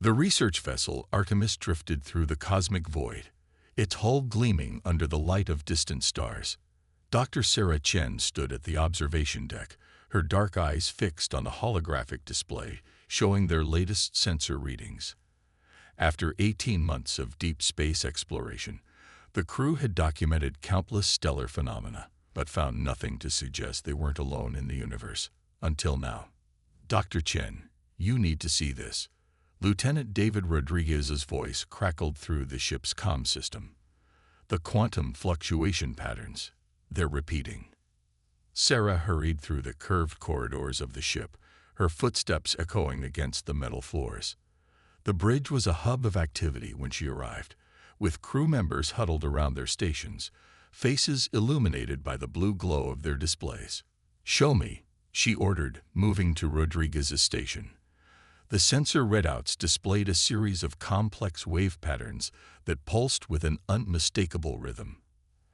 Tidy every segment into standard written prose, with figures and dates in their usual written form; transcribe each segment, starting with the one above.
The research vessel Artemis drifted through the cosmic void, its hull gleaming under the light of distant stars. Dr. Sarah Chen stood at the observation deck, her dark eyes fixed on the holographic display, showing their latest sensor readings. After 18 months of deep space exploration, the crew had documented countless stellar phenomena, but found nothing to suggest they weren't alone in the universe. Until now. Dr. Chen, you need to see this. Lieutenant David Rodriguez's voice crackled through the ship's comm system. The quantum fluctuation patterns, they're repeating. Sarah hurried through the curved corridors of the ship, her footsteps echoing against the metal floors. The bridge was a hub of activity when she arrived, with crew members huddled around their stations, faces illuminated by the blue glow of their displays. "Show me," she ordered, moving to Rodriguez's station. The sensor readouts displayed a series of complex wave patterns that pulsed with an unmistakable rhythm.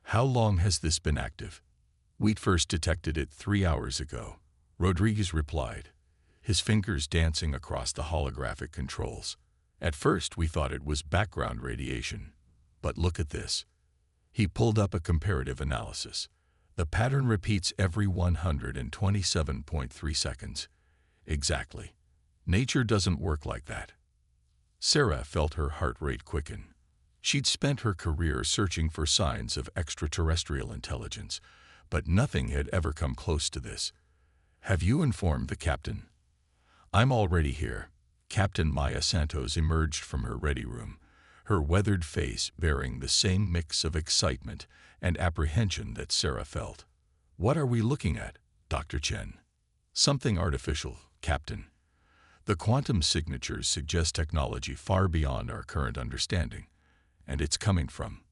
"How long has this been active?" "We'd first detected it 3 hours ago," Rodriguez replied, his fingers dancing across the holographic controls. "At first we thought it was background radiation. But look at this." He pulled up a comparative analysis. The pattern repeats every 127.3 seconds. Exactly. Nature doesn't work like that. Sarah felt her heart rate quicken. She'd spent her career searching for signs of extraterrestrial intelligence, but nothing had ever come close to this. "Have you informed the captain?" "I'm already here." Captain Maya Santos emerged from her ready room, her weathered face bearing the same mix of excitement and apprehension that Sarah felt. "What are we looking at, Dr. Chen?" "Something artificial, Captain. The quantum signatures suggest technology far beyond our current understanding, and it's coming from."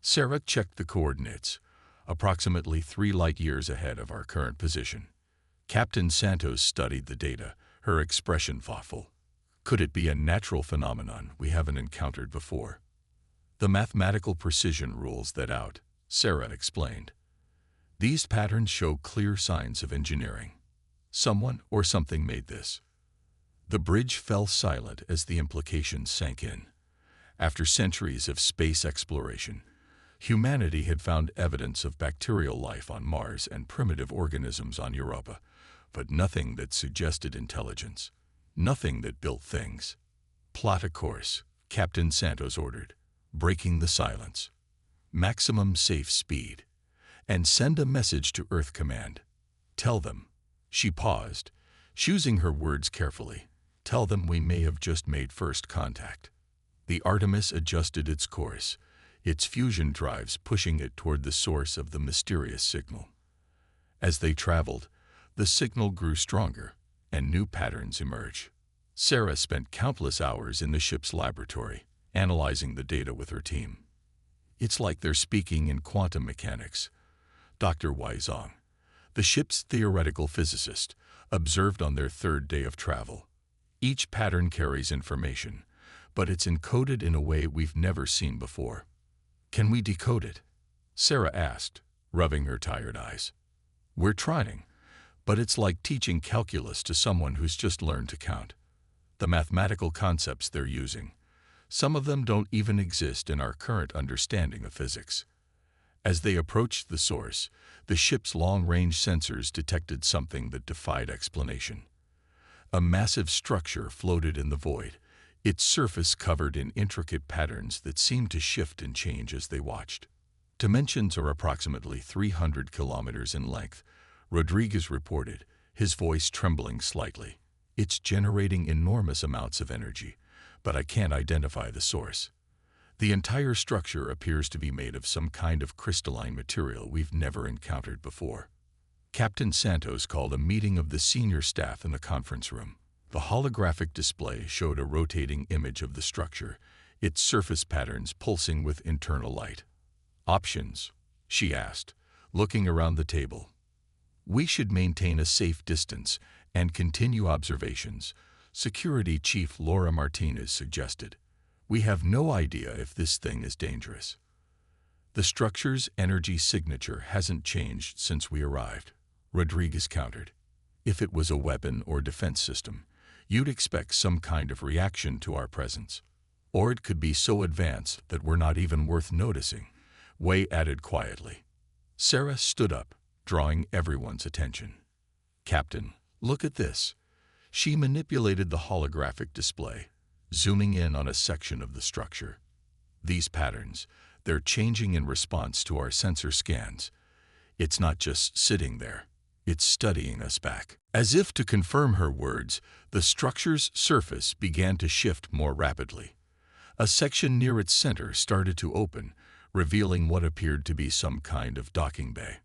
Sarah checked the coordinates, approximately 3 light-years ahead of our current position. Captain Santos studied the data, her expression thoughtful. "Could it be a natural phenomenon we haven't encountered before?" "The mathematical precision rules that out," Sarah explained. "These patterns show clear signs of engineering. Someone or something made this." The bridge fell silent as the implications sank in. After centuries of space exploration, humanity had found evidence of bacterial life on Mars and primitive organisms on Europa, but nothing that suggested intelligence, nothing that built things. "Plot a course," Captain Santos ordered, breaking the silence. "Maximum safe speed. And send a message to Earth Command. Tell them." She paused, choosing her words carefully. "Tell them we may have just made first contact." The Artemis adjusted its course, its fusion drives pushing it toward the source of the mysterious signal. As they traveled, the signal grew stronger, and new patterns emerged. Sarah spent countless hours in the ship's laboratory, analyzing the data with her team. "It's like they're speaking in quantum mechanics," Dr. Weizong, the ship's theoretical physicist, observed on their 3rd day of travel. "Each pattern carries information, but it's encoded in a way we've never seen before." "Can we decode it?" Sarah asked, rubbing her tired eyes. "We're trying, but it's like teaching calculus to someone who's just learned to count. The mathematical concepts they're using, some of them don't even exist in our current understanding of physics." As they approached the source, the ship's long-range sensors detected something that defied explanation. A massive structure floated in the void, its surface covered in intricate patterns that seemed to shift and change as they watched. "Dimensions are approximately 300 kilometers in length," Rodriguez reported, his voice trembling slightly. "It's generating enormous amounts of energy, but I can't identify the source. The entire structure appears to be made of some kind of crystalline material we've never encountered before." Captain Santos called a meeting of the senior staff in the conference room. The holographic display showed a rotating image of the structure, its surface patterns pulsing with internal light. "Options?" she asked, looking around the table. "We should maintain a safe distance and continue observations," Security Chief Laura Martinez suggested. "We have no idea if this thing is dangerous." "The structure's energy signature hasn't changed since we arrived," Rodriguez countered. "If it was a weapon or defense system, You'd expect some kind of reaction to our presence. Or it could be so advanced that we're not even worth noticing, Wei added quietly. Sarah stood up, drawing everyone's attention. Captain, look at this. She manipulated the holographic display, zooming in on a section of the structure. These patterns, they're changing in response to our sensor scans. It's not just sitting there, it's studying us back. As if to confirm her words, the structure's surface began to shift more rapidly. A section near its center started to open, revealing what appeared to be some kind of docking bay.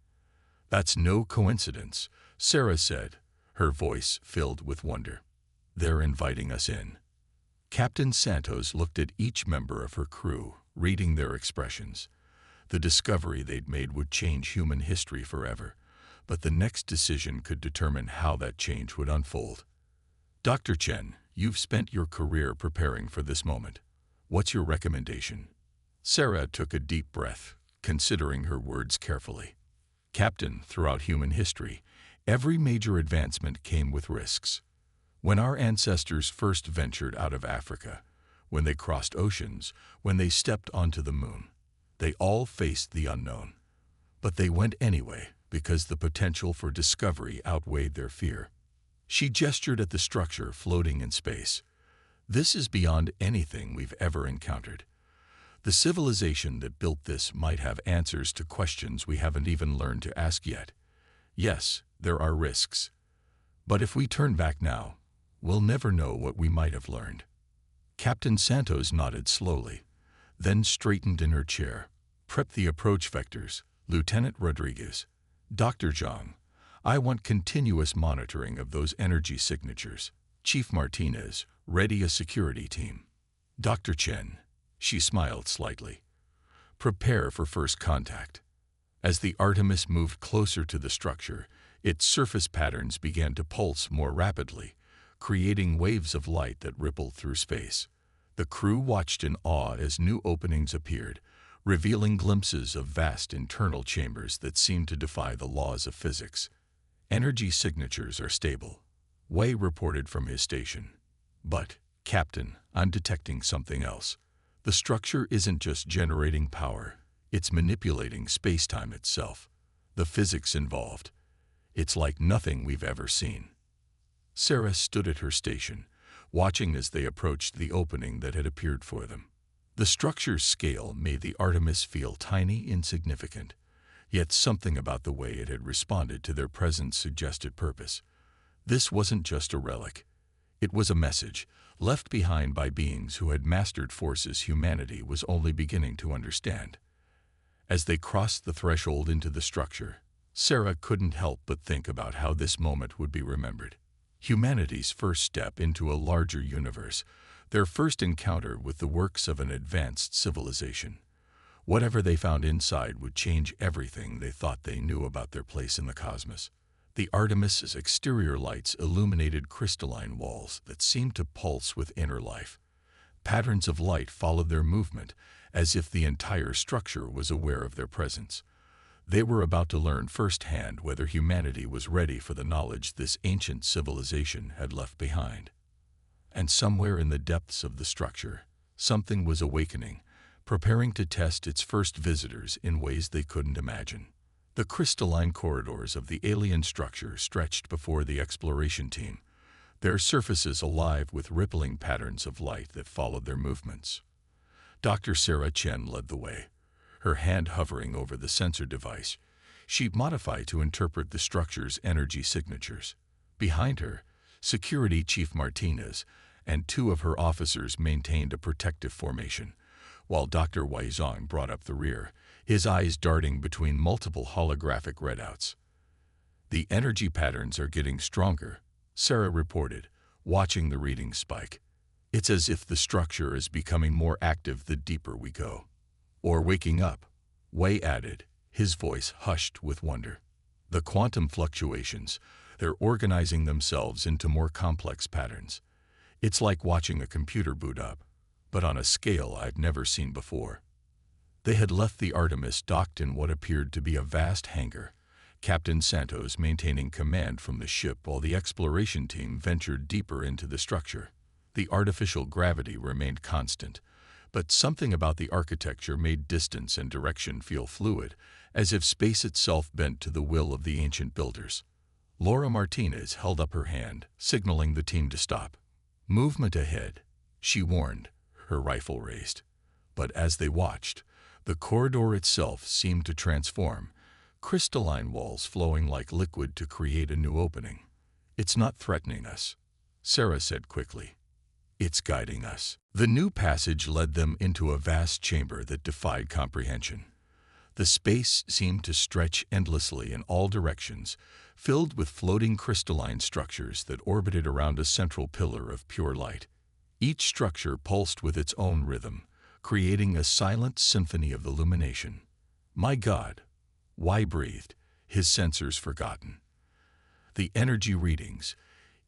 That's no coincidence, Sarah said, her voice filled with wonder. They're inviting us in. Captain Santos looked at each member of her crew, reading their expressions. The discovery they'd made would change human history forever, but the next decision could determine how that change would unfold. Dr. Chen, you've spent your career preparing for this moment. What's your recommendation? Sarah took a deep breath, considering her words carefully. Captain, throughout human history, every major advancement came with risks. When our ancestors first ventured out of Africa, when they crossed oceans, when they stepped onto the moon, they all faced the unknown. But they went anyway because the potential for discovery outweighed their fear. She gestured at the structure floating in space. This is beyond anything we've ever encountered. The civilization that built this might have answers to questions we haven't even learned to ask yet. Yes, there are risks. But if we turn back now, we'll never know what we might have learned. Captain Santos nodded slowly, then straightened in her chair. Prep the approach vectors, Lieutenant Rodriguez. Dr. Zhang, I want continuous monitoring of those energy signatures. Chief Martinez, ready a security team. Dr. Chen, she smiled slightly. Prepare for first contact. As the Artemis moved closer to the structure, its surface patterns began to pulse more rapidly, creating waves of light that rippled through space. The crew watched in awe as new openings appeared, revealing glimpses of vast internal chambers that seemed to defy the laws of physics. Energy signatures are stable, Wei reported from his station. But, Captain, I'm detecting something else. The structure isn't just generating power, it's manipulating space-time itself. The physics involved. It's like nothing we've ever seen. Sarah stood at her station, watching as they approached the opening that had appeared for them. The structure's scale made the Artemis feel tiny, insignificant, yet something about the way it had responded to their presence suggested purpose. This wasn't just a relic. It was a message, left behind by beings who had mastered forces humanity was only beginning to understand. As they crossed the threshold into the structure, Sarah couldn't help but think about how this moment would be remembered. Humanity's first step into a larger universe, their first encounter with the works of an advanced civilization. Whatever they found inside would change everything they thought they knew about their place in the cosmos. The Artemis's exterior lights illuminated crystalline walls that seemed to pulse with inner life. Patterns of light followed their movement, as if the entire structure was aware of their presence. They were about to learn firsthand whether humanity was ready for the knowledge this ancient civilization had left behind. And somewhere in the depths of the structure, something was awakening, preparing to test its first visitors in ways they couldn't imagine. The crystalline corridors of the alien structure stretched before the exploration team, their surfaces alive with rippling patterns of light that followed their movements. Dr. Sarah Chen led the way, her hand hovering over the sensor device. She modified to interpret the structure's energy signatures. Behind her, Security Chief Martinez and two of her officers maintained a protective formation, while Dr. Wei Zhang brought up the rear, his eyes darting between multiple holographic readouts. The energy patterns are getting stronger, Sarah reported, watching the readings spike. It's as if the structure is becoming more active the deeper we go. Or waking up, Wei added, his voice hushed with wonder. The quantum fluctuations, they're organizing themselves into more complex patterns. It's like watching a computer boot up, but on a scale I've never seen before. They had left the Artemis docked in what appeared to be a vast hangar, Captain Santos maintaining command from the ship while the exploration team ventured deeper into the structure. The artificial gravity remained constant, but something about the architecture made distance and direction feel fluid, as if space itself bent to the will of the ancient builders. Laura Martinez held up her hand, signaling the team to stop. "Movement ahead," she warned, her rifle raised. But as they watched, the corridor itself seemed to transform, crystalline walls flowing like liquid to create a new opening. "It's not threatening us," Sarah said quickly. "It's guiding us." The new passage led them into a vast chamber that defied comprehension. The space seemed to stretch endlessly in all directions, filled with floating crystalline structures that orbited around a central pillar of pure light. Each structure pulsed with its own rhythm, creating a silent symphony of illumination. "My God," Y breathed, his sensors forgotten. The energy readings.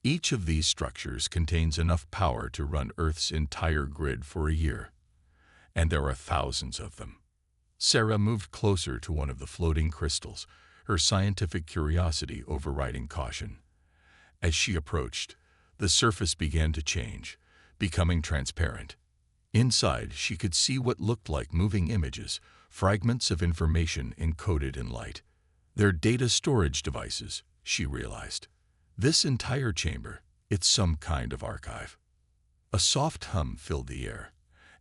Each of these structures contains enough power to run Earth's entire grid for a year. And there are thousands of them. Sarah moved closer to one of the floating crystals, her scientific curiosity overriding caution. As she approached, the surface began to change, becoming transparent. Inside, she could see what looked like moving images, fragments of information encoded in light. They're data storage devices, she realized. This entire chamber, it's some kind of archive. A soft hum filled the air,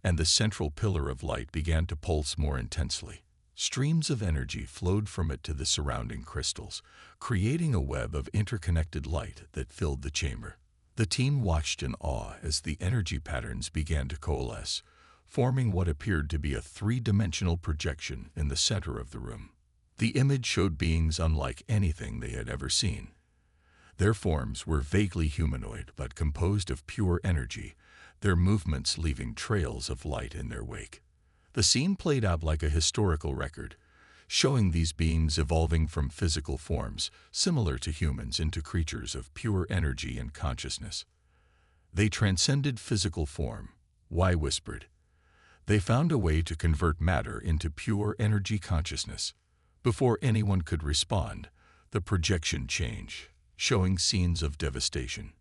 and the central pillar of light began to pulse more intensely. Streams of energy flowed from it to the surrounding crystals, creating a web of interconnected light that filled the chamber. The team watched in awe as the energy patterns began to coalesce, forming what appeared to be a three-dimensional projection in the center of the room. The image showed beings unlike anything they had ever seen. Their forms were vaguely humanoid but composed of pure energy, their movements leaving trails of light in their wake. The scene played out like a historical record, showing these beings evolving from physical forms, similar to humans, into creatures of pure energy and consciousness. They transcended physical form, Y whispered. They found a way to convert matter into pure energy consciousness. Before anyone could respond, the projection changed, showing scenes of devastation.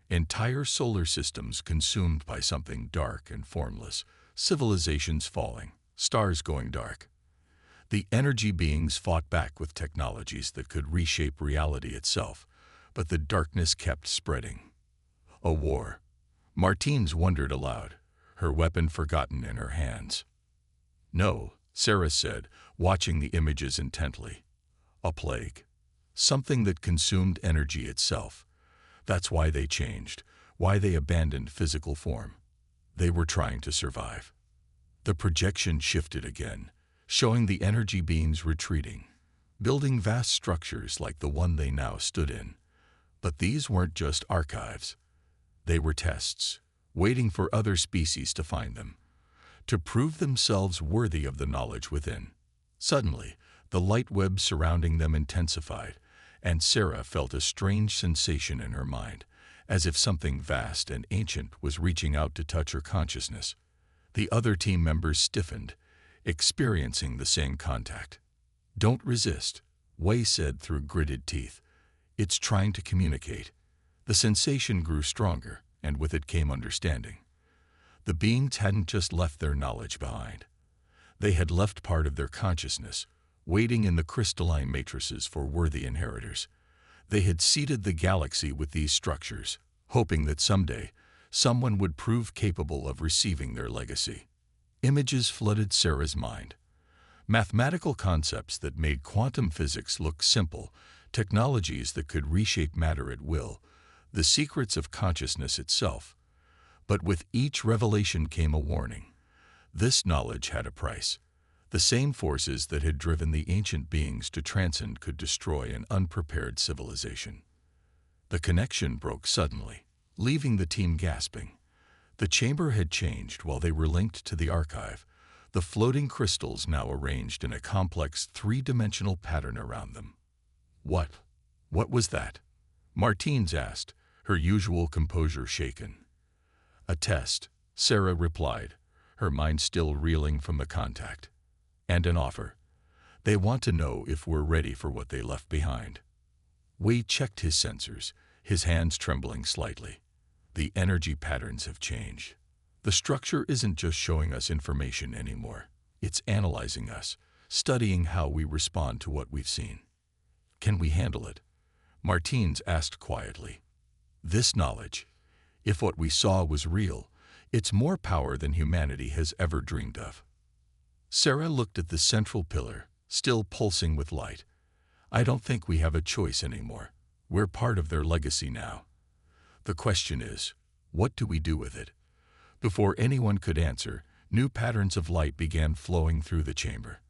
Entire solar systems consumed by something dark and formless, civilizations falling, stars going dark. The energy beings fought back with technologies that could reshape reality itself, but the darkness kept spreading. A war. Martines wondered aloud, her weapon forgotten in her hands. "No," Sarah said, watching the images intently. "A plague. Something that consumed energy itself. That's why they changed, why they abandoned physical form. They were trying to survive." The projection shifted again, showing the energy beings retreating, building vast structures like the one they now stood in. But these weren't just archives. They were tests, waiting for other species to find them, to prove themselves worthy of the knowledge within. Suddenly, the light web surrounding them intensified, and Sarah felt a strange sensation in her mind, as if something vast and ancient was reaching out to touch her consciousness. The other team members stiffened, experiencing the same contact. "Don't resist," Wei said through gritted teeth. "It's trying to communicate." The sensation grew stronger, and with it came understanding. The beings hadn't just left their knowledge behind. They had left part of their consciousness, waiting in the crystalline matrices for worthy inheritors. They had seeded the galaxy with these structures, hoping that someday someone would prove capable of receiving their legacy. Images flooded Sarah's mind. Mathematical concepts that made quantum physics look simple, technologies that could reshape matter at will, the secrets of consciousness itself. But with each revelation came a warning. This knowledge had a price. The same forces that had driven the ancient beings to transcend could destroy an unprepared civilization. The connection broke suddenly, leaving the team gasping. The chamber had changed while they were linked to the archive, the floating crystals now arranged in a complex three-dimensional pattern around them. What was that?" Martines asked, her usual composure shaken. "A test," Sarah replied, her mind still reeling from the contact. "And an offer. They want to know if we're ready for what they left behind. Wei checked his sensors, his hands trembling slightly. The energy patterns have changed. The structure isn't just showing us information anymore. It's analyzing us, studying how we respond to what we've seen. Can we handle it? Martins asked quietly. This knowledge, if what we saw was real, it's more power than humanity has ever dreamed of. Sarah looked at the central pillar, still pulsing with light. I don't think we have a choice anymore. We're part of their legacy now. The question is, what do we do with it? Before anyone could answer, new patterns of light began flowing through the chamber.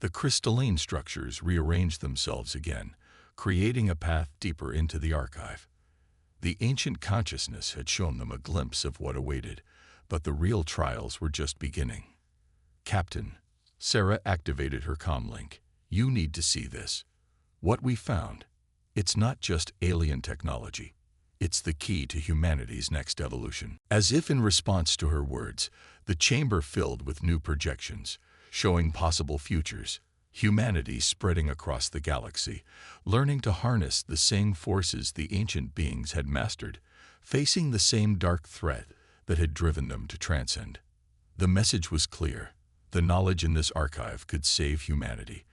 The crystalline structures rearranged themselves again, creating a path deeper into the archive. The ancient consciousness had shown them a glimpse of what awaited, but the real trials were just beginning. Captain, Sarah activated her comlink. You need to see this. What we found, it's not just alien technology. It's the key to humanity's next evolution. As if in response to her words, the chamber filled with new projections, showing possible futures. Humanity spreading across the galaxy, learning to harness the same forces the ancient beings had mastered, facing the same dark threat that had driven them to transcend. The message was clear. The knowledge in this archive could save humanity,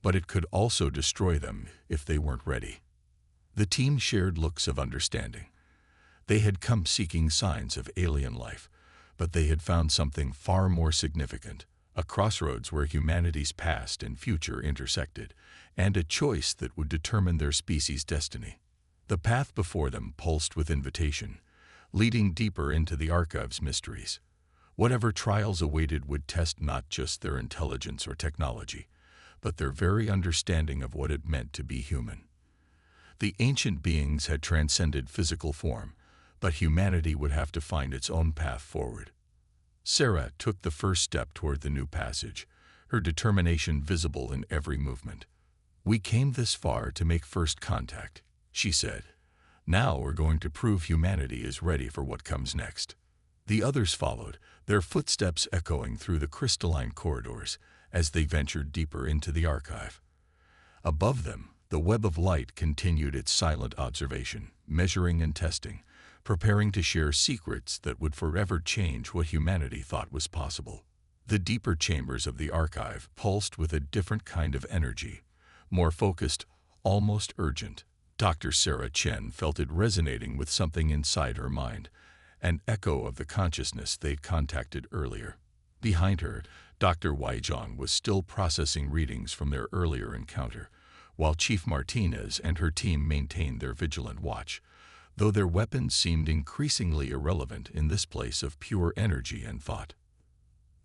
but it could also destroy them if they weren't ready. The team shared looks of understanding. They had come seeking signs of alien life, but they had found something far more significant, a crossroads where humanity's past and future intersected, and a choice that would determine their species' destiny. The path before them pulsed with invitation, leading deeper into the archive's mysteries. Whatever trials awaited would test not just their intelligence or technology, but their very understanding of what it meant to be human. The ancient beings had transcended physical form, but humanity would have to find its own path forward. Sarah took the first step toward the new passage, her determination visible in every movement. We came this far to make first contact, she said. Now we're going to prove humanity is ready for what comes next. The others followed, their footsteps echoing through the crystalline corridors as they ventured deeper into the archive. Above them, the web of light continued its silent observation, measuring and testing, preparing to share secrets that would forever change what humanity thought was possible. The deeper chambers of the archive pulsed with a different kind of energy, more focused, almost urgent. Dr. Sarah Chen felt it resonating with something inside her mind, an echo of the consciousness they'd contacted earlier. Behind her, Dr. Weizhang was still processing readings from their earlier encounter, while Chief Martinez and her team maintained their vigilant watch, though their weapons seemed increasingly irrelevant in this place of pure energy and thought.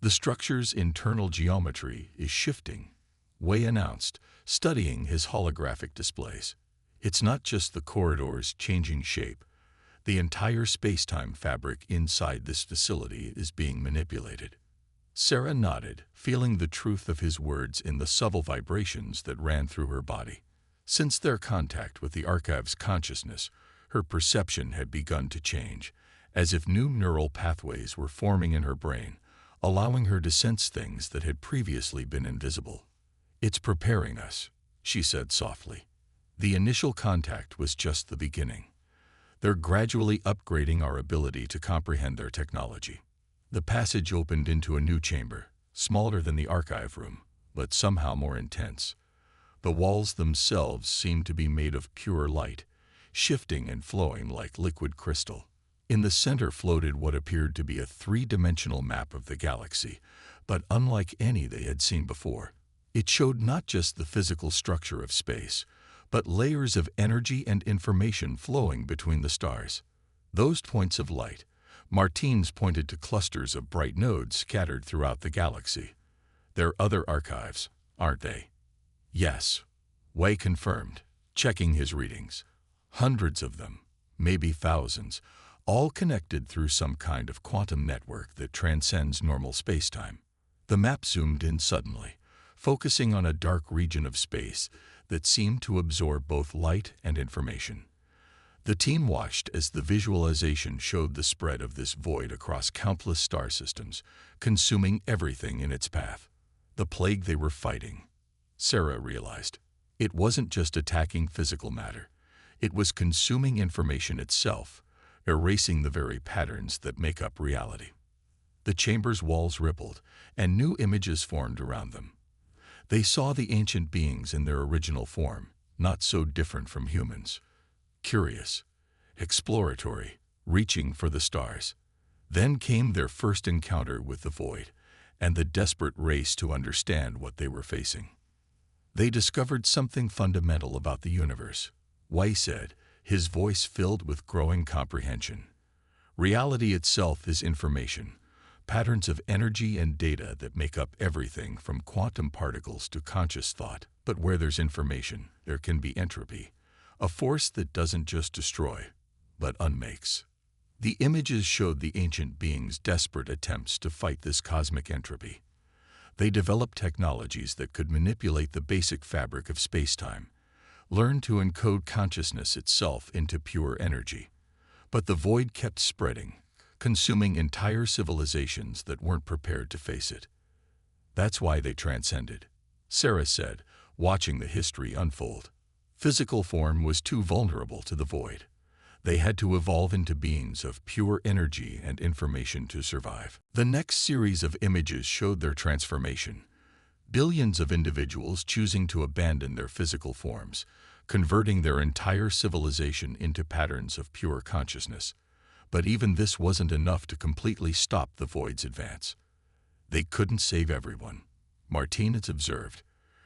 The structure's internal geometry is shifting, Wei announced, studying his holographic displays. It's not just the corridors changing shape. The entire space-time fabric inside this facility is being manipulated. Sarah nodded, feeling the truth of his words in the subtle vibrations that ran through her body. Since their contact with the archive's consciousness, her perception had begun to change, as if new neural pathways were forming in her brain, allowing her to sense things that had previously been invisible. It's preparing us, she said softly. The initial contact was just the beginning. They're gradually upgrading our ability to comprehend their technology. The passage opened into a new chamber, smaller than the archive room, but somehow more intense. The walls themselves seemed to be made of pure light, shifting and flowing like liquid crystal. In the center floated what appeared to be a three-dimensional map of the galaxy, but unlike any they had seen before. It showed not just the physical structure of space, but layers of energy and information flowing between the stars. Those points of light, Martins pointed to clusters of bright nodes scattered throughout the galaxy. They're other archives, aren't they? Yes, Wei confirmed, checking his readings. Hundreds of them, maybe thousands, all connected through some kind of quantum network that transcends normal spacetime. The map zoomed in suddenly, focusing on a dark region of space that seemed to absorb both light and information. The team watched as the visualization showed the spread of this void across countless star systems, consuming everything in its path. The plague they were fighting. Sarah realized. It wasn't just attacking physical matter. It was consuming information itself, erasing the very patterns that make up reality. The chamber's walls rippled, and new images formed around them. They saw the ancient beings in their original form, not so different from humans. Curious, exploratory, reaching for the stars. Then came their first encounter with the void, and the desperate race to understand what they were facing. They discovered something fundamental about the universe, Wei said, his voice filled with growing comprehension. Reality itself is information, patterns of energy and data that make up everything from quantum particles to conscious thought. But where there's information, there can be entropy, a force that doesn't just destroy, but unmakes. The images showed the ancient beings' desperate attempts to fight this cosmic entropy. They developed technologies that could manipulate the basic fabric of space-time, learn to encode consciousness itself into pure energy. But the void kept spreading, consuming entire civilizations that weren't prepared to face it. That's why they transcended, Sarah said, watching the history unfold. Physical form was too vulnerable to the void. They had to evolve into beings of pure energy and information to survive. The next series of images showed their transformation. Billions of individuals choosing to abandon their physical forms, converting their entire civilization into patterns of pure consciousness. But even this wasn't enough to completely stop the void's advance. They couldn't save everyone, Martinez observed,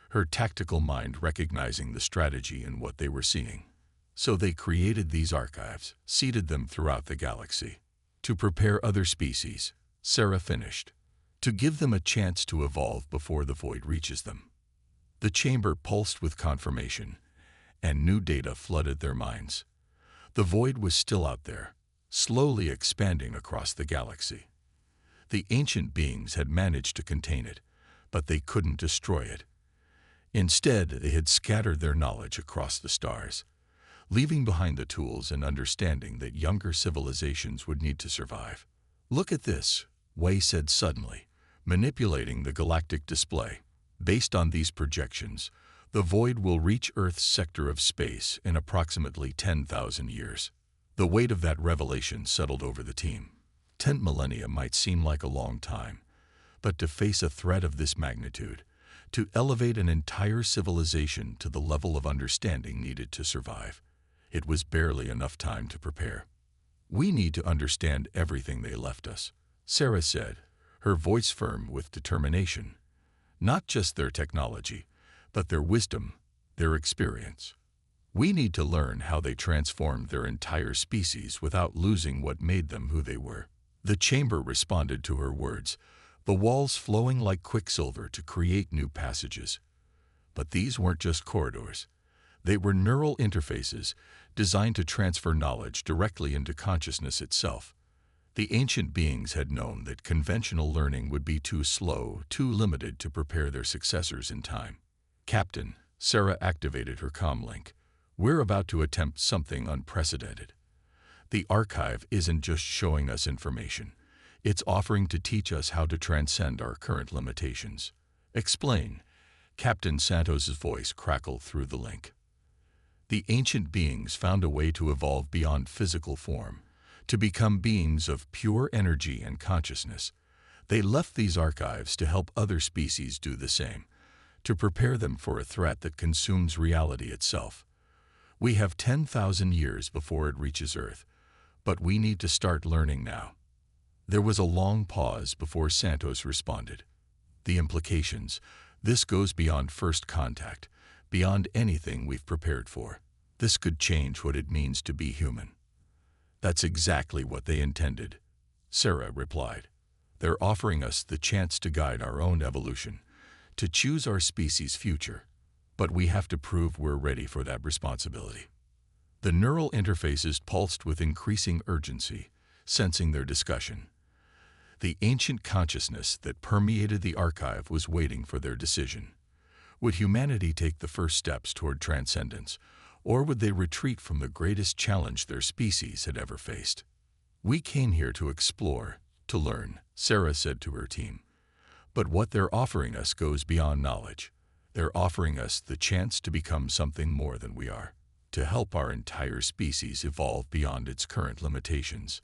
her tactical mind recognizing the strategy in what they were seeing. So they created these archives, seeded them throughout the galaxy. To prepare other species, Sarah finished. To give them a chance to evolve before the void reaches them. The chamber pulsed with confirmation, and new data flooded their minds. The void was still out there, slowly expanding across the galaxy. The ancient beings had managed to contain it, but they couldn't destroy it. Instead, they had scattered their knowledge across the stars, leaving behind the tools and understanding that younger civilizations would need to survive. Look at this, Wei said suddenly, manipulating the galactic display. Based on these projections, the void will reach Earth's sector of space in approximately 10,000 years. The weight of that revelation settled over the team. 10 millennia might seem like a long time, but to face a threat of this magnitude, to elevate an entire civilization to the level of understanding needed to survive, it was barely enough time to prepare. We need to understand everything they left us, Sarah said, her voice firm with determination. Not just their technology, but their wisdom, their experience. We need to learn how they transformed their entire species without losing what made them who they were. The chamber responded to her words, the walls flowing like quicksilver to create new passages. But these weren't just corridors. They were neural interfaces designed to transfer knowledge directly into consciousness itself. The ancient beings had known that conventional learning would be too slow, too limited to prepare their successors in time. Captain, Sarah activated her comlink. We're about to attempt something unprecedented. The archive isn't just showing us information. It's offering to teach us how to transcend our current limitations. Explain. Captain Santos's voice crackled through the link. The ancient beings found a way to evolve beyond physical form, to become beings of pure energy and consciousness. They left these archives to help other species do the same, to prepare them for a threat that consumes reality itself. We have 10,000 years before it reaches Earth, but we need to start learning now. There was a long pause before Santos responded. The implications. This goes beyond first contact, beyond anything we've prepared for. This could change what it means to be human. That's exactly what they intended, Sarah replied. They're offering us the chance to guide our own evolution, to choose our species' future. But we have to prove we're ready for that responsibility. The neural interfaces pulsed with increasing urgency, sensing their discussion. The ancient consciousness that permeated the archive was waiting for their decision. Would humanity take the first steps toward transcendence, or would they retreat from the greatest challenge their species had ever faced? We came here to explore, to learn, Sarah said to her team. But what they're offering us goes beyond knowledge. They're offering us the chance to become something more than we are, to help our entire species evolve beyond its current limitations.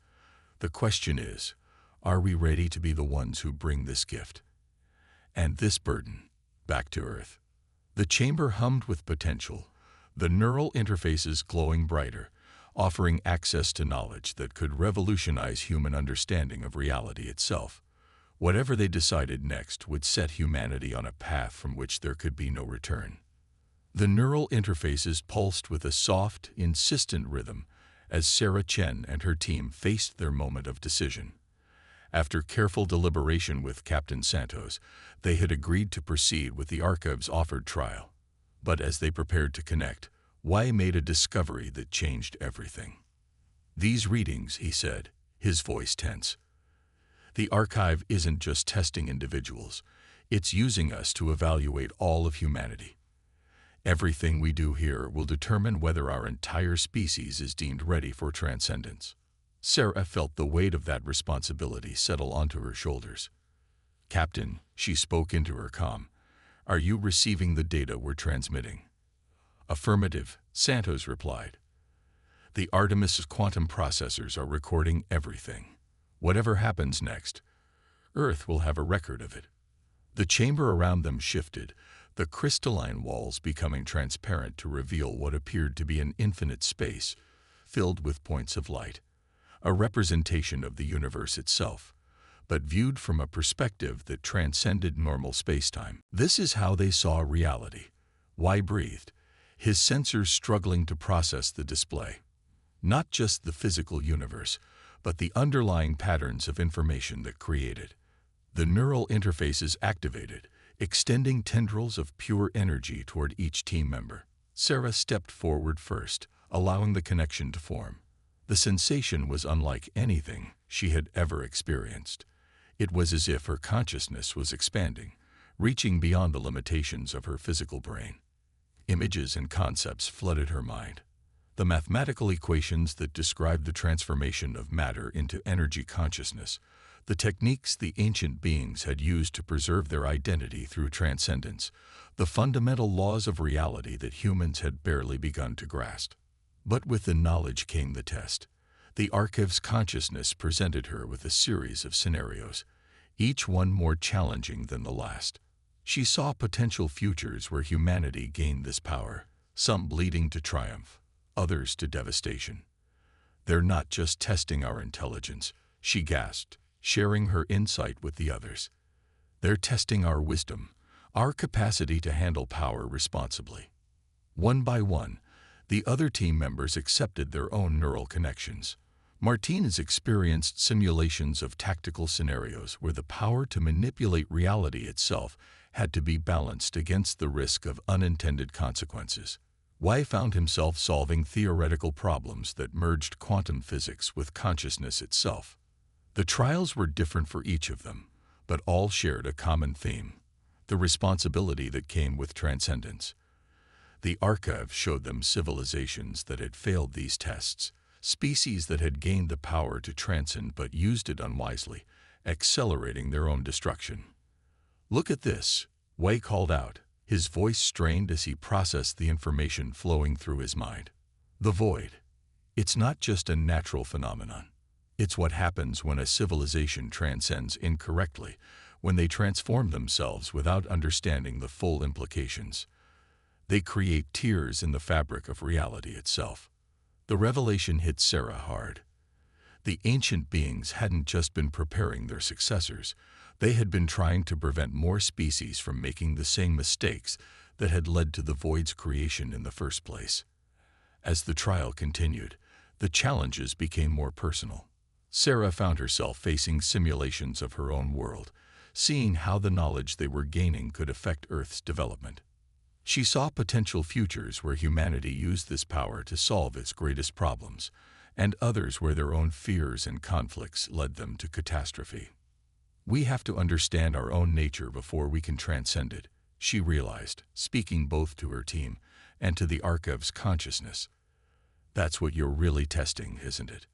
The question is, are we ready to be the ones who bring this gift and this burden back to Earth? The chamber hummed with potential, the neural interfaces glowing brighter, offering access to knowledge that could revolutionize human understanding of reality itself. Whatever they decided next would set humanity on a path from which there could be no return. The neural interfaces pulsed with a soft, insistent rhythm as Sarah Chen and her team faced their moment of decision. After careful deliberation with Captain Santos, they had agreed to proceed with the Archive's offered trial. But as they prepared to connect, Y made a discovery that changed everything. "These readings," he said, his voice tense. "The Archive isn't just testing individuals, it's using us to evaluate all of humanity. Everything we do here will determine whether our entire species is deemed ready for transcendence." Sarah felt the weight of that responsibility settle onto her shoulders. "Captain," she spoke into her comm, "are you receiving the data we're transmitting?" "Affirmative," Santos replied. "The Artemis quantum processors are recording everything. Whatever happens next, Earth will have a record of it." The chamber around them shifted, the crystalline walls becoming transparent to reveal what appeared to be an infinite space, filled with points of light, a representation of the universe itself, but viewed from a perspective that transcended normal spacetime. This is how they saw reality. Y breathed, his sensors struggling to process the display. Not just the physical universe, but the underlying patterns of information that created. The neural interfaces activated, extending tendrils of pure energy toward each team member. Sarah stepped forward first, allowing the connection to form. The sensation was unlike anything she had ever experienced. It was as if her consciousness was expanding, reaching beyond the limitations of her physical brain. Images and concepts flooded her mind. The mathematical equations that described the transformation of matter into energy consciousness, the techniques the ancient beings had used to preserve their identity through transcendence, the fundamental laws of reality that humans had barely begun to grasp. But with the knowledge came the test. The Archive's consciousness presented her with a series of scenarios, each one more challenging than the last. She saw potential futures where humanity gained this power, some leading to triumph, others to devastation. "They're not just testing our intelligence," she gasped, sharing her insight with the others. "They're testing our wisdom, our capacity to handle power responsibly." One by one, the other team members accepted their own neural connections. Martinez experienced simulations of tactical scenarios where the power to manipulate reality itself had to be balanced against the risk of unintended consequences. Y found himself solving theoretical problems that merged quantum physics with consciousness itself. The trials were different for each of them, but all shared a common theme: the responsibility that came with transcendence. The Archive showed them civilizations that had failed these tests, species that had gained the power to transcend but used it unwisely, accelerating their own destruction. "Look at this," Y called out, his voice strained as he processed the information flowing through his mind. "The void. It's not just a natural phenomenon. It's what happens when a civilization transcends incorrectly, when they transform themselves without understanding the full implications. They create tears in the fabric of reality itself." The revelation hit Sarah hard. The ancient beings hadn't just been preparing their successors, they had been trying to prevent more species from making the same mistakes that had led to the void's creation in the first place. As the trial continued, the challenges became more personal. Sarah found herself facing simulations of her own world, seeing how the knowledge they were gaining could affect Earth's development. She saw potential futures where humanity used this power to solve its greatest problems, and others where their own fears and conflicts led them to catastrophe. "We have to understand our own nature before we can transcend it," she realized, speaking both to her team and to the Archive's consciousness. "That's what you're really testing, isn't it?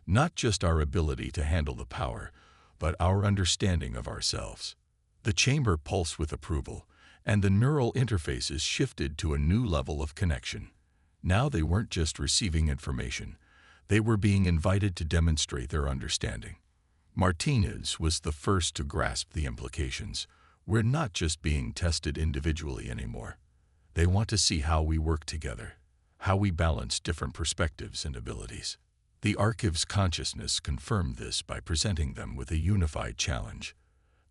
Not just our ability to handle the power, but our understanding of ourselves." The chamber pulsed with approval, and the neural interfaces shifted to a new level of connection. Now they weren't just receiving information, they were being invited to demonstrate their understanding. Martinez was the first to grasp the implications. We're not just being tested individually anymore. They want to see how we work together, how we balance different perspectives and abilities. The Archive's consciousness confirmed this by presenting them with a unified challenge,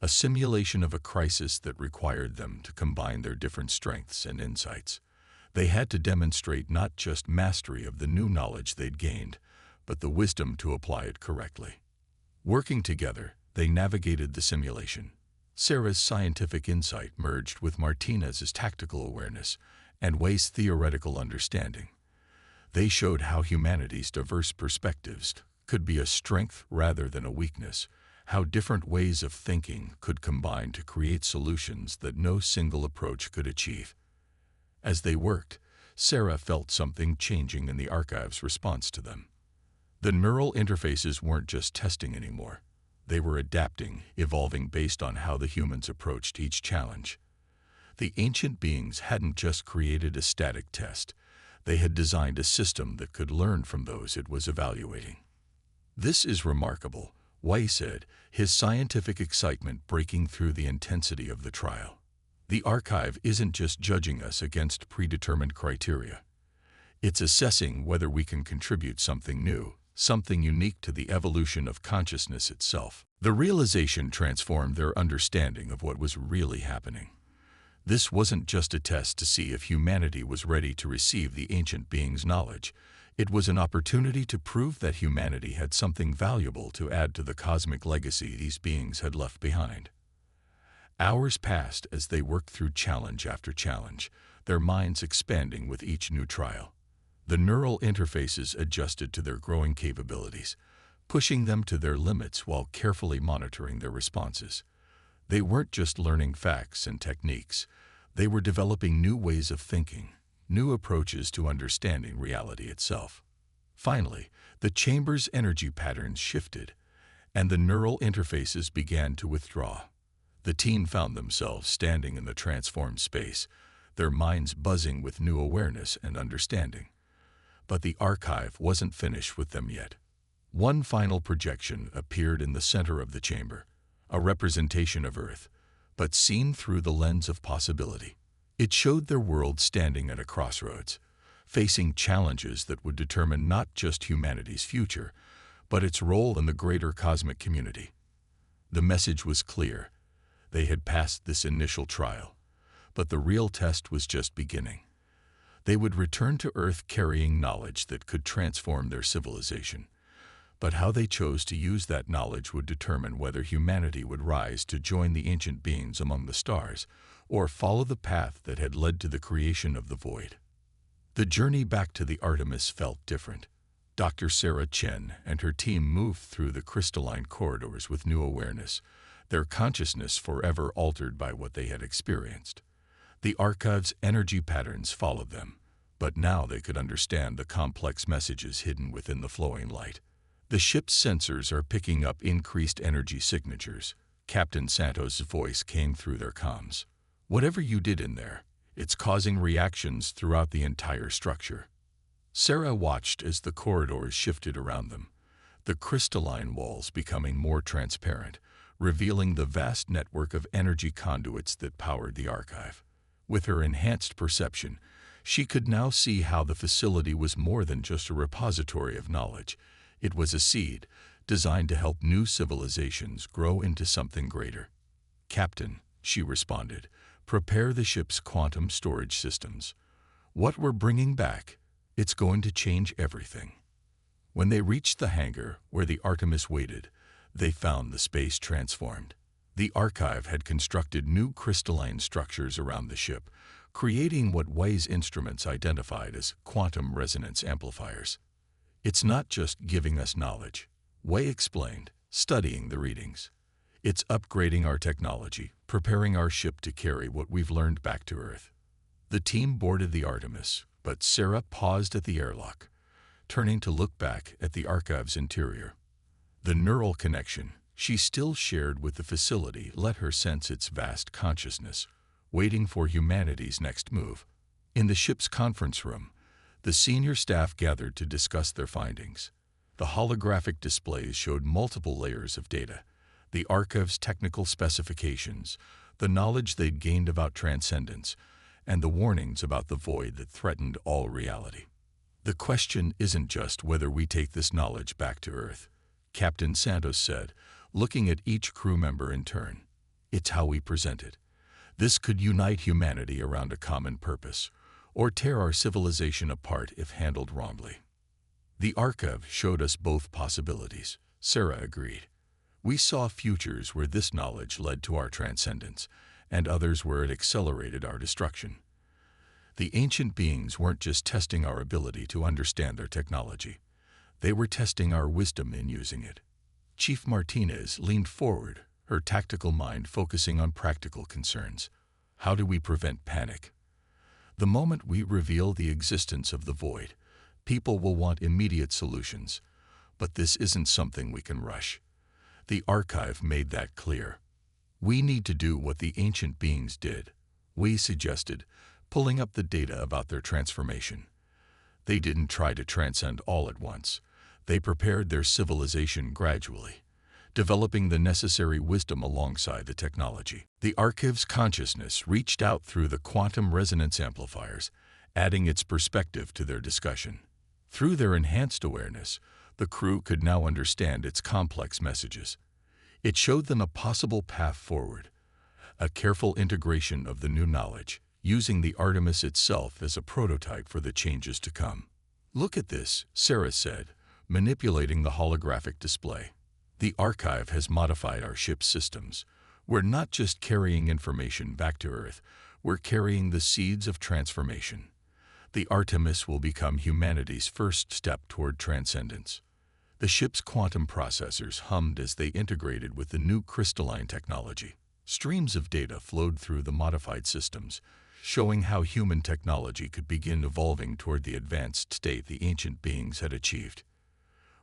a simulation of a crisis that required them to combine their different strengths and insights. They had to demonstrate not just mastery of the new knowledge they'd gained, but the wisdom to apply it correctly. Working together, they navigated the simulation. Sarah's scientific insight merged with Martinez's tactical awareness and Wei's theoretical understanding. They showed how humanity's diverse perspectives could be a strength rather than a weakness, how different ways of thinking could combine to create solutions that no single approach could achieve. As they worked, Sarah felt something changing in the Archive's response to them. The neural interfaces weren't just testing anymore. They were adapting, evolving based on how the humans approached each challenge. The ancient beings hadn't just created a static test. They had designed a system that could learn from those it was evaluating. "This is remarkable," Wei said, his scientific excitement breaking through the intensity of the trial. "The Archive isn't just judging us against predetermined criteria. It's assessing whether we can contribute something new, something unique to the evolution of consciousness itself." The realization transformed their understanding of what was really happening. This wasn't just a test to see if humanity was ready to receive the ancient beings' knowledge. It was an opportunity to prove that humanity had something valuable to add to the cosmic legacy these beings had left behind. Hours passed as they worked through challenge after challenge, their minds expanding with each new trial. The neural interfaces adjusted to their growing capabilities, pushing them to their limits while carefully monitoring their responses. They weren't just learning facts and techniques, they were developing new ways of thinking, new approaches to understanding reality itself. Finally, the chamber's energy patterns shifted, and the neural interfaces began to withdraw. The team found themselves standing in the transformed space, their minds buzzing with new awareness and understanding. But the Archive wasn't finished with them yet. One final projection appeared in the center of the chamber, a representation of Earth, but seen through the lens of possibility. It showed their world standing at a crossroads, facing challenges that would determine not just humanity's future, but its role in the greater cosmic community. The message was clear. They had passed this initial trial, but the real test was just beginning. They would return to Earth carrying knowledge that could transform their civilization. But how they chose to use that knowledge would determine whether humanity would rise to join the ancient beings among the stars, or follow the path that had led to the creation of the void. The journey back to the Artemis felt different. Dr. Sarah Chen and her team moved through the crystalline corridors with new awareness, their consciousness forever altered by what they had experienced. The Archive's energy patterns followed them, but now they could understand the complex messages hidden within the flowing light. "The ship's sensors are picking up increased energy signatures," Captain Santos' voice came through their comms. "Whatever you did in there, it's causing reactions throughout the entire structure." Sarah watched as the corridors shifted around them, the crystalline walls becoming more transparent, revealing the vast network of energy conduits that powered the Archive. With her enhanced perception, she could now see how the facility was more than just a repository of knowledge. It was a seed, designed to help new civilizations grow into something greater. "Captain," she responded, "prepare the ship's quantum storage systems. What we're bringing back, it's going to change everything." When they reached the hangar where the Artemis waited, they found the space transformed. The Archive had constructed new crystalline structures around the ship, creating what Wei's instruments identified as quantum resonance amplifiers. "It's not just giving us knowledge," Wei explained, studying the readings. "It's upgrading our technology, preparing our ship to carry what we've learned back to Earth." The team boarded the Artemis, but Sarah paused at the airlock, turning to look back at the Archive's interior. The neural connection she still shared with the facility let her sense its vast consciousness, waiting for humanity's next move. In the ship's conference room, the senior staff gathered to discuss their findings. The holographic displays showed multiple layers of data, the archive's technical specifications, the knowledge they'd gained about transcendence, and the warnings about the void that threatened all reality. The question isn't just whether we take this knowledge back to Earth, Captain Santos said, looking at each crew member in turn. It's how we present it. This could unite humanity around a common purpose, or tear our civilization apart if handled wrongly. The archive showed us both possibilities, Sarah agreed. We saw futures where this knowledge led to our transcendence, and others where it accelerated our destruction. The ancient beings weren't just testing our ability to understand their technology. They were testing our wisdom in using it. Chief Martinez leaned forward, her tactical mind focusing on practical concerns. How do we prevent panic? The moment we reveal the existence of the void, people will want immediate solutions. But this isn't something we can rush. The archive made that clear. We need to do what the ancient beings did. We suggested, pulling up the data about their transformation. They didn't try to transcend all at once. They prepared their civilization gradually, developing the necessary wisdom alongside the technology. The archive's consciousness reached out through the quantum resonance amplifiers, adding its perspective to their discussion. Through their enhanced awareness, the crew could now understand its complex messages. It showed them a possible path forward, a careful integration of the new knowledge, using the Artemis itself as a prototype for the changes to come. Look at this, Sarah said, manipulating the holographic display. The archive has modified our ship's systems. We're not just carrying information back to Earth, we're carrying the seeds of transformation. The Artemis will become humanity's first step toward transcendence. The ship's quantum processors hummed as they integrated with the new crystalline technology. Streams of data flowed through the modified systems, showing how human technology could begin evolving toward the advanced state the ancient beings had achieved.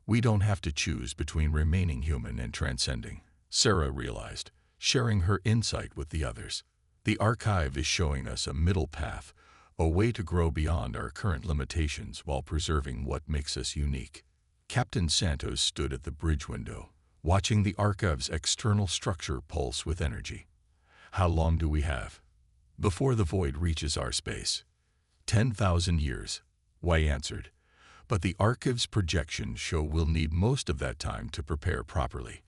We don't have to choose between remaining human and transcending, Sarah realized, sharing her insight with the others. The archive is showing us a middle path, a way to grow beyond our current limitations while preserving what makes us unique. Captain Santos stood at the bridge window, watching the archive's external structure pulse with energy. How long do we have before the void reaches our space? 10,000 years, Wei answered. But the archive's projections show we'll need most of that time to prepare properly.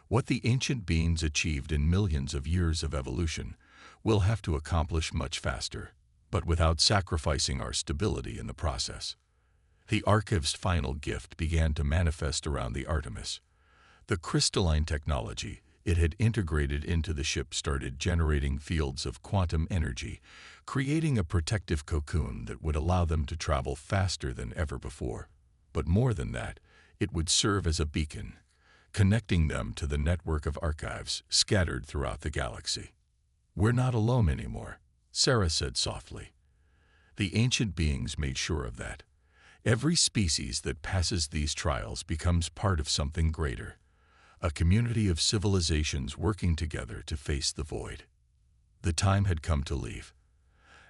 What the ancient beings achieved in millions of years of evolution, we'll have to accomplish much faster, but without sacrificing our stability in the process. The archive's final gift began to manifest around the Artemis. The crystalline technology it had integrated into the ship started generating fields of quantum energy, creating a protective cocoon that would allow them to travel faster than ever before. But more than that, it would serve as a beacon, connecting them to the network of archives scattered throughout the galaxy. We're not alone anymore, Sarah said softly. The ancient beings made sure of that. Every species that passes these trials becomes part of something greater, a community of civilizations working together to face the void. The time had come to leave.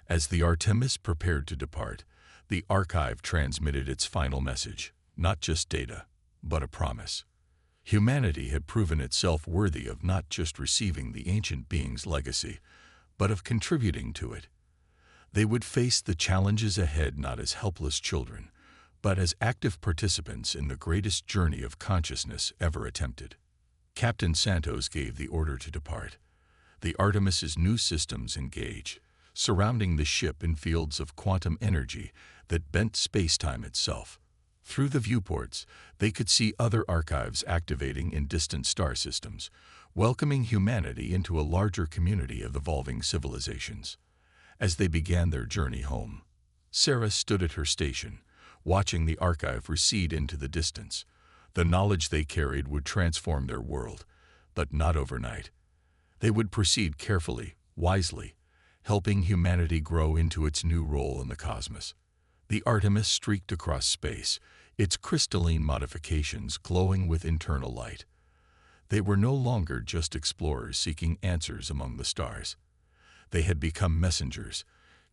As the Artemis prepared to depart, the archive transmitted its final message, not just data, but a promise. Humanity had proven itself worthy of not just receiving the ancient beings' legacy, but of contributing to it. They would face the challenges ahead not as helpless children, but as active participants in the greatest journey of consciousness ever attempted. Captain Santos gave the order to depart. The Artemis's new systems engaged, surrounding the ship in fields of quantum energy that bent space-time itself. Through the viewports, they could see other archives activating in distant star systems, welcoming humanity into a larger community of evolving civilizations. As they began their journey home, Sarah stood at her station, watching the archive recede into the distance. The knowledge they carried would transform their world, but not overnight. They would proceed carefully, wisely, helping humanity grow into its new role in the cosmos. The Artemis streaked across space, its crystalline modifications glowing with internal light. They were no longer just explorers seeking answers among the stars. They had become messengers,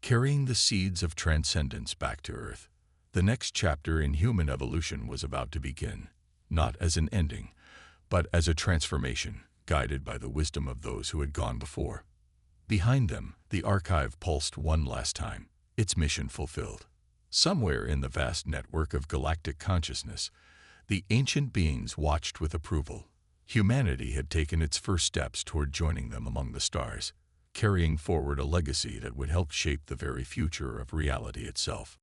carrying the seeds of transcendence back to Earth. The next chapter in human evolution was about to begin, not as an ending, but as a transformation, guided by the wisdom of those who had gone before. Behind them, the archive pulsed one last time, its mission fulfilled. Somewhere in the vast network of galactic consciousness, the ancient beings watched with approval. Humanity had taken its first steps toward joining them among the stars, carrying forward a legacy that would help shape the very future of reality itself.